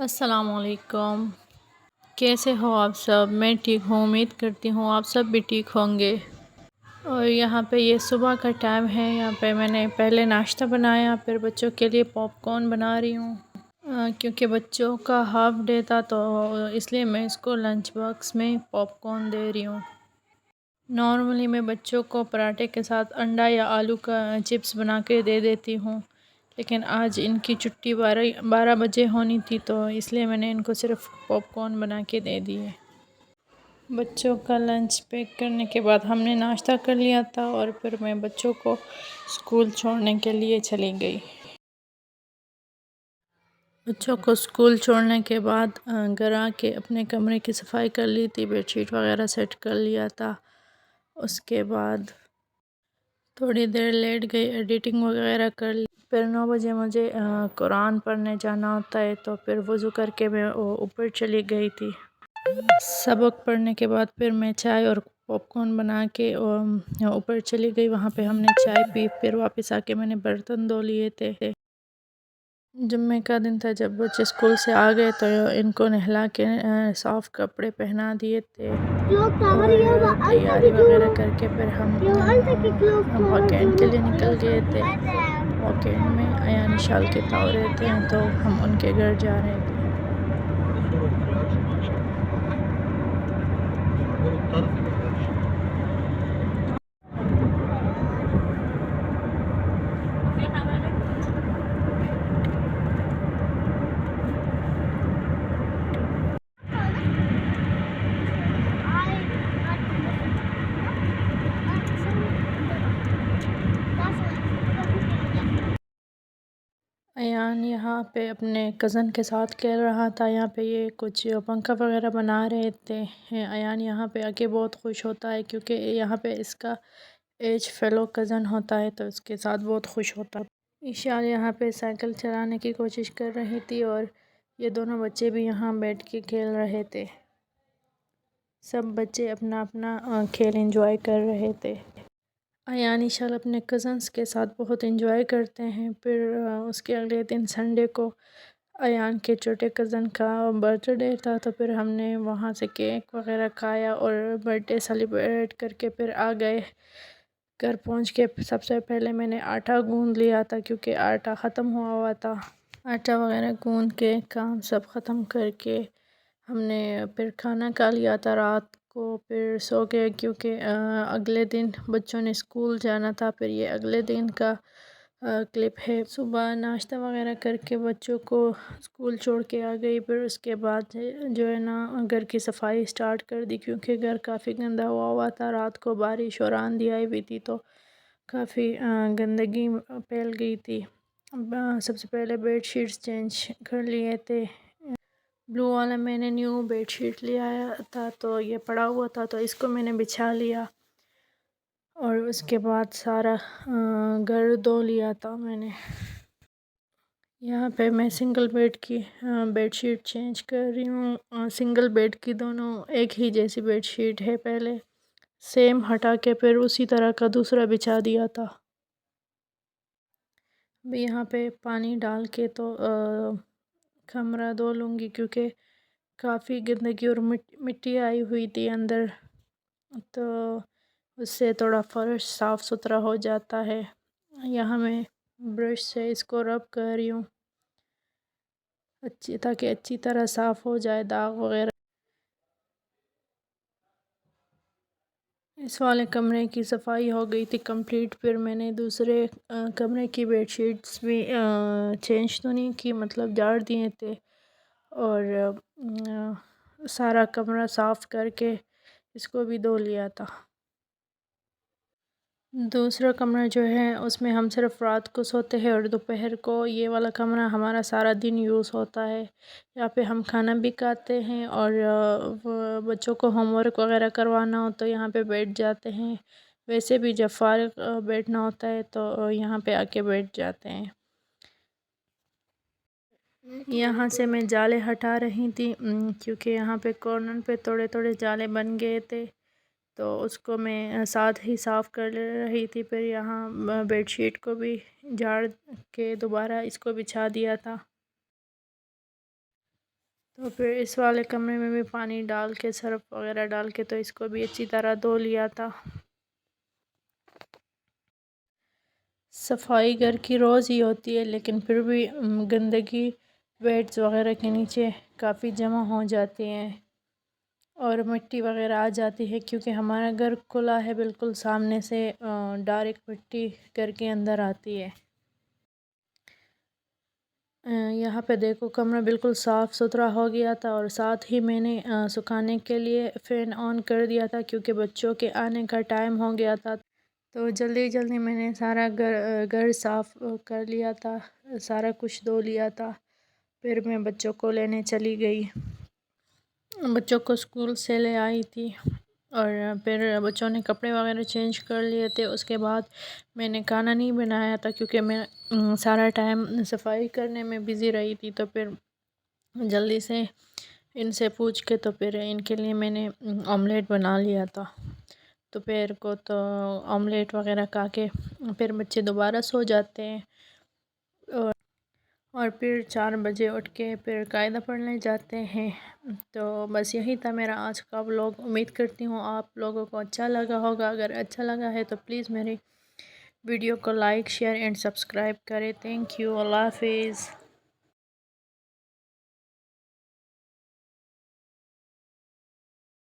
السلام علیکم، کیسے ہو آپ سب؟ میں ٹھیک ہوں، امید کرتی ہوں آپ سب بھی ٹھیک ہوں گے۔ اور یہاں پہ یہ صبح کا ٹائم ہے، یہاں پہ میں نے پہلے ناشتہ بنایا، پھر بچوں کے لیے پاپ کارن بنا رہی ہوں۔ کیونکہ بچوں کا ہاف ڈے تھا تو اس لیے میں اس کو لنچ باکس میں پاپ کارن دے رہی ہوں۔ نارملی میں بچوں کو پراٹھے کے ساتھ انڈا یا آلو کا چپس بنا کے دے دیتی ہوں، لیکن آج ان کی چھٹی 12 بجے ہونی تھی تو اس لیے میں نے ان کو صرف پاپ کارن بنا کے دے دیے۔ بچوں کا لنچ پیک کرنے کے بعد ہم نے ناشتہ کر لیا تھا اور پھر میں بچوں کو اسکول چھوڑنے کے لیے چلی گئی۔ بچوں کو اسکول چھوڑنے کے بعد گھر آ کے اپنے کمرے کی صفائی کر لی تھی، بیڈ شیٹ وغیرہ سیٹ کر لیا تھا۔ اس کے بعد تھوڑی دیر لیٹ گئی، ایڈیٹنگ وغیرہ کر لی۔ پھر 9 بجے مجھے قرآن پڑھنے جانا ہوتا ہے تو پھر وضو کر کے میں اوپر چلی گئی تھی۔ سبق پڑھنے کے بعد پھر میں چائے اور پاپ کارن بنا کے اوپر چلی گئی، وہاں پہ ہم نے چائے پی، پھر واپس آ کے میں نے برتن دھو لیے تھے۔ جمعے کا دن تھا، جب بچے اسکول سے آ گئے تو ان کو نہلا کے صاف کپڑے پہنا دیے تھے اور تیاری وغیرہ کر کے پھر ہم ویکینڈ کے لیے نکل گئے تھے۔ ویکینڈ میں ایان شال کے تاؤ رہتے ہیں تو ہم ان کے گھر جا رہے تھے۔ ایان یہاں پہ اپنے کزن کے ساتھ کھیل رہا تھا، یہاں پہ یہ کچھ پنکھا وغیرہ بنا رہے تھے۔ ایان یہاں پہ آ کے بہت خوش ہوتا ہے کیونکہ یہاں پہ اس کا ایج فیلو کزن ہوتا ہے تو اس کے ساتھ بہت خوش ہوتا ہے۔ ایشال یہاں پہ سائیکل چلانے کی کوشش کر رہی تھی اور یہ دونوں بچے بھی یہاں بیٹھ کے کھیل رہے تھے۔ سب بچے اپنا اپنا کھیل انجوائے کر رہے تھے۔ ایان ایشال اپنے کزنس کے ساتھ بہت انجوائے کرتے ہیں۔ پھر اس کے اگلے دن سنڈے کو ایان کے چھوٹے کزن کا برتھ ڈے تھا تو پھر ہم نے وہاں سے کیک وغیرہ کھایا اور برتھ ڈے سیلیبریٹ کر کے پھر آ گئے۔ گھر پہنچ کے سب سے پہلے میں نے آٹا گوندھ لیا تھا کیونکہ آٹا ختم ہوا تھا۔ آٹا وغیرہ گوندھ کے کام سب ختم کر کے ہم نے پھر کھانا کھا لیا تھا رات کو، پھر سو گئے کیونکہ اگلے دن بچوں نے اسکول جانا تھا۔ پھر یہ اگلے دن کا کلپ ہے۔ صبح ناشتہ وغیرہ کر کے بچوں کو اسکول چھوڑ کے آ گئی، پھر اس کے بعد جو ہے نا گھر کی صفائی سٹارٹ کر دی کیونکہ گھر کافی گندا ہوا تھا۔ رات کو بارش اور آندھی آئی ہوئی تھی تو کافی گندگی پھیل گئی تھی۔ سب سے پہلے بیڈ شیٹس چینج کر لیے تھے۔ بلو والا میں نے نیو بیڈ شیٹ لے آیا تھا تو یہ پڑا ہوا تھا تو اس کو میں نے بچھا لیا اور اس کے بعد سارا گھر دھو لیا تھا میں نے۔ یہاں پہ میں سنگل بیڈ کی بیڈ شیٹ چینج کر رہی ہوں۔ سنگل بیڈ کی دونوں ایک ہی جیسی بیڈ شیٹ ہے، پہلے سیم ہٹا کے پھر اسی طرح کا دوسرا بچھا دیا تھا۔ ابھی یہاں پہ پانی ڈال کے تو کمرہ دھو لوں گی کیونکہ کافی گندگی اور مٹی آئی ہوئی تھی اندر، تو اس سے تھوڑا فرش صاف ستھرا ہو جاتا ہے۔ یہاں میں برش سے اس کو رب کر رہی ہوں تاکہ اچھی طرح صاف ہو جائے داغ وغیرہ۔ اس والے کمرے کی صفائی ہو گئی تھی کمپلیٹ، پھر میں نے دوسرے کمرے کی بیڈ شیٹس بھی چینج تو نہیں کی، مطلب جھاڑ دیے تھے اور سارا کمرہ صاف کر کے اس کو بھی دھو لیا تھا۔ دوسرا کمرہ جو ہے اس میں ہم صرف رات کو سوتے ہیں اور دوپہر کو یہ والا کمرہ ہمارا سارا دن یوز ہوتا ہے۔ یہاں پہ ہم کھانا بھی کھاتے ہیں اور بچوں کو ہوم ورک وغیرہ کروانا ہو تو یہاں پہ بیٹھ جاتے ہیں، ویسے بھی جب فارغ بیٹھنا ہوتا ہے تو یہاں پہ آ کے بیٹھ جاتے ہیں۔ یہاں سے میں جالے ہٹا رہی تھی کیونکہ یہاں پہ کارنر پہ تھوڑے تھوڑے جالے بن گئے تھے تو اس کو میں ساتھ ہی صاف کر رہی تھی۔ پھر یہاں بیڈ شیٹ کو بھی جھاڑ کے دوبارہ اس کو بچھا دیا تھا۔ تو پھر اس والے کمرے میں بھی پانی ڈال کے سرف وغیرہ ڈال کے تو اس کو بھی اچھی طرح دھو لیا تھا۔ صفائی گھر کی روز ہی ہوتی ہے، لیکن پھر بھی گندگی بیڈز وغیرہ کے نیچے کافی جمع ہو جاتی ہیں اور مٹی وغیرہ آ جاتی ہے، کیونکہ ہمارا گھر کھلا ہے، بالکل سامنے سے ڈائریکٹ مٹی گھر کے اندر آتی ہے۔ یہاں پہ دیکھو کمرہ بالکل صاف ستھرا ہو گیا تھا، اور ساتھ ہی میں نے سکھانے کے لیے فین آن کر دیا تھا، کیونکہ بچوں کے آنے کا ٹائم ہو گیا تھا۔ تو جلدی جلدی میں نے سارا گھر صاف کر لیا تھا، سارا کچھ دھو لیا تھا، پھر میں بچوں کو لینے چلی گئی، بچوں کو اسکول سے لے آئی تھی، اور پھر بچوں نے کپڑے وغیرہ چینج کر لیے تھے۔ اس کے بعد میں نے کھانا نہیں بنایا تھا، کیونکہ میں سارا ٹائم صفائی کرنے میں بزی رہی تھی، تو پھر جلدی سے ان سے پوچھ کے تو پھر ان کے لیے میں نے آملیٹ بنا لیا تھا۔ دوپہر کو تو آملیٹ وغیرہ کھا کے پھر بچے دوبارہ سو جاتے ہیں، اور پھر 4 بجے اٹھ کے پھر قاعدہ پڑھنے جاتے ہیں۔ تو بس یہی تھا میرا آج کا ولاگ، امید کرتی ہوں آپ لوگوں کو اچھا لگا ہوگا۔ اگر اچھا لگا ہے تو پلیز میری ویڈیو کو لائک، شیئر اینڈ سبسکرائب کریں۔ تھینک یو، اللہ حافظ۔